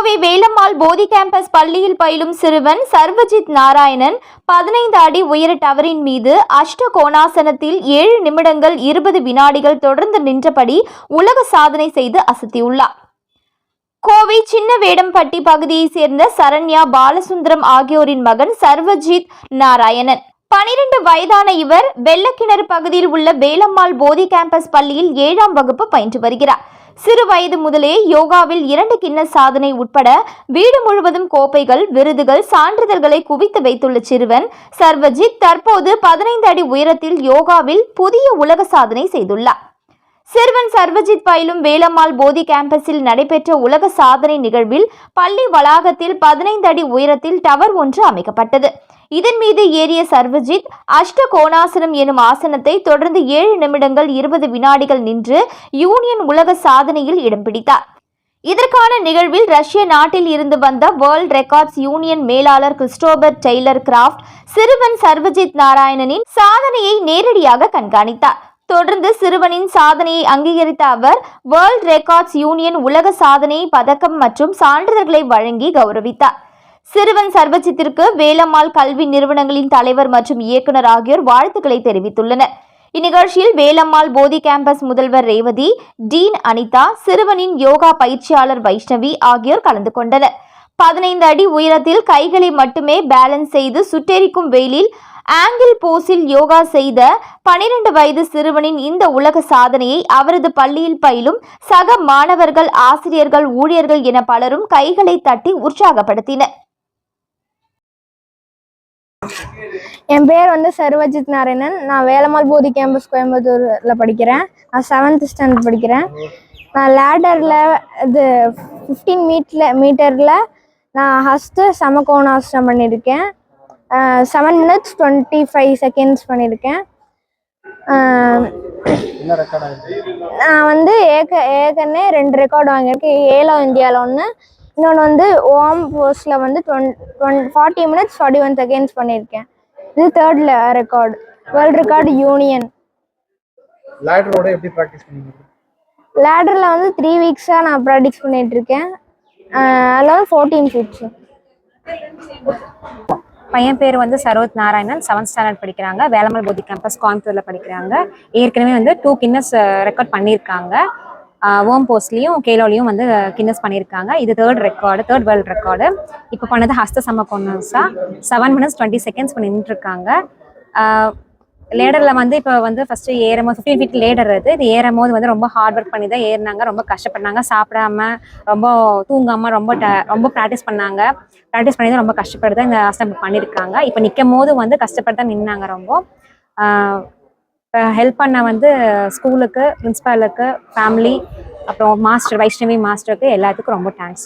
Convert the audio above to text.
கோவை வேலம்மாள் போதி கேம்பஸ் பள்ளியில் பயிலும் சிறுவன் சர்வஜித் நாராயணன் 15 அடி உயர டவரின் மீது அஷ்ட கோணாசனத்தில் 7 நிமிடங்கள் 20 வினாடிகள் தொடர்ந்து நின்றபடி உலக சாதனை செய்து அசத்தியுள்ளார். கோவை சின்னவேடம்பட்டி பகுதியைச் சேர்ந்த சரண்யா பாலசுந்தரம் ஆகியோரின் மகன் சர்வஜித் நாராயணன். 12 வயதான இவர் வெள்ளக்கிணறு பகுதியில் உள்ள வேலம்மாள் போதி கேம்பஸ் பள்ளியில் 7ஆம் வகுப்பு பயின்று வருகிறார். சிறு வயது முதலே யோகாவில் 2 கின்னஸ் சாதனை உட்பட வீடு முழுவதும் கோப்பைகள், விருதுகள், சான்றிதழ்களை குவித்து வைத்துள்ள சிறுவன் சர்வஜித் தற்போது 15 அடி உயரத்தில் யோகாவில் புதிய உலக சாதனை செய்துள்ளார். சிறுவன் சர்வஜித் பயிலும் வேலம்மாள் போதி கேம்பஸில் நடைபெற்ற உலக சாதனை நிகழ்வில் பள்ளி வளாகத்தில் 15 அடி உயரத்தில் டவர் ஒன்று அமைக்கப்பட்டது. இதன் மீது ஏறிய சர்வஜித் அஷ்ட கோணாசனம் எனும் ஆசனத்தை தொடர்ந்து 7 நிமிடங்கள் 20 வினாடிகள் நின்று யூனியன் உலக சாதனையில் இடம் பிடித்தார். இதற்கான நிகழ்வில் ரஷ்ய நாட்டில் இருந்து வந்த வேர்ல்ட் ரெக்கார்ட்ஸ் யூனியன் மேலாளர் கிறிஸ்டோபர் டெய்லர் கிராஃப்ட் சிறுவன் சர்வஜித் நாராயணனின் சாதனையை நேரடியாக கண்காணித்தார். தொடர்ந்து சிறுவனின் சாதனையை அங்கீகரித்த அவர் வேர்ல்ட் ரெக்கார்ட்ஸ் யூனியன் உலக சாதனை பதக்கம் மற்றும் சான்றிதழ்களை வழங்கி கௌரவித்தார். சிறுவன் சர்வஜித்திற்கு வேலம்மாள் கல்வி நிறுவனங்களின் தலைவர் மற்றும் இயக்குனர் ஆகியோர் வாழ்த்துக்களை தெரிவித்துள்ளனர். இந்நிகழ்ச்சியில் வேலம்மாள் போதி கேம்பஸ் முதல்வர் ரேவதி, டீன் அனிதா, சிறுவனின் யோகா பயிற்சியாளர் வைஷ்ணவி ஆகியோர் கலந்து கொண்டனர். 15 அடி உயரத்தில் கைகளை மட்டுமே பேலன்ஸ் செய்து சுட்டெரிக்கும் வெயிலில் ஆங்கிள் போஸில் யோகா செய்த 12 வயது சிறுவனின் இந்த உலக சாதனையை அவரது பள்ளியில் பயிலும் சக மாணவர்கள், ஆசிரியர்கள், ஊழியர்கள் என பலரும் கைகளை தட்டி உற்சாகப்படுத்தினர். என் பேர் சர்வஜித் நாராயணன். நான் வேலம்மாள் போதி கேம்பஸ் கோயம்புத்தூரில் படிக்கிறேன். நான் 7th ஸ்டாண்டர்ட் படிக்கிறேன். நான் லேடரில் இது 15 மீட்டரில் நான் ஃபஸ்ட்டு சமகோணாசனம் பண்ணியிருக்கேன். 7 minutes 25 seconds பண்ணியிருக்கேன். நான் ஏற்கனவே 2 ரெக்கார்டு வாங்கியிருக்கேன். ஏலோ இந்தியாவில் ஒன்று, இன்னொன்று ஓம் போஸ்டில் 40 minutes 41 seconds பண்ணியிருக்கேன். இது 3rd record, world record union. லேடரில் 3 வீக்ஸாக நான் ப்ராக்டிஸ் பண்ணிகிட்ருக்கேன். அதில் 14 ஃபீட்ஸு. பையன் பேர் சரோத் நாராயணன், 7th ஸ்டாண்டர்ட் படிக்கிறாங்க. வேலம்மாள் போதி கேம்பஸ் கோயம்புத்தூரில் படிக்கிறாங்க. ஏற்கனவே 2 கின்னஸ் ரெக்கார்ட் பண்ணியிருக்காங்க. ஓம் போஸ்ட்லேயும் கேலோலையும் கின்னஸ் பண்ணியிருக்காங்க. இது 3rd வேர்ல்ட் ரெக்கார்டு. இப்போ பண்ணது ஹஸ்த சமகோணாசா 7 minutes 20 seconds நின்றுருக்காங்க. லேடரில் இப்போ ஃபஸ்ட்டு ஏறும்போது 15 feet லேடர் இது ஏறும்போது ரொம்ப ஹார்ட் ஒர்க் பண்ணி தான் ஏறினாங்க. ரொம்ப கஷ்டப்பட்டாங்க. சாப்பிடாம ரொம்ப தூங்காமல் ரொம்ப ப்ராக்டிஸ் பண்ணாங்க. ப்ராக்டிஸ் பண்ணி தான் ரொம்ப கஷ்டப்பட்டு தான் இந்த ஆசனம் பண்ணியிருக்காங்க. இப்போ நிற்கும் போது கஷ்டப்பட்டு தான் நின்னாங்க. ரொம்ப இப்போ ஹெல்ப் பண்ண ஸ்கூலுக்கு, பிரின்ஸ்பாலுக்கு, ஃபேமிலி, அப்புறம் மாஸ்டர் வைஷ்ணவி மாஸ்டருக்கு எல்லாத்துக்கும் ரொம்ப தேங்க்ஸ்.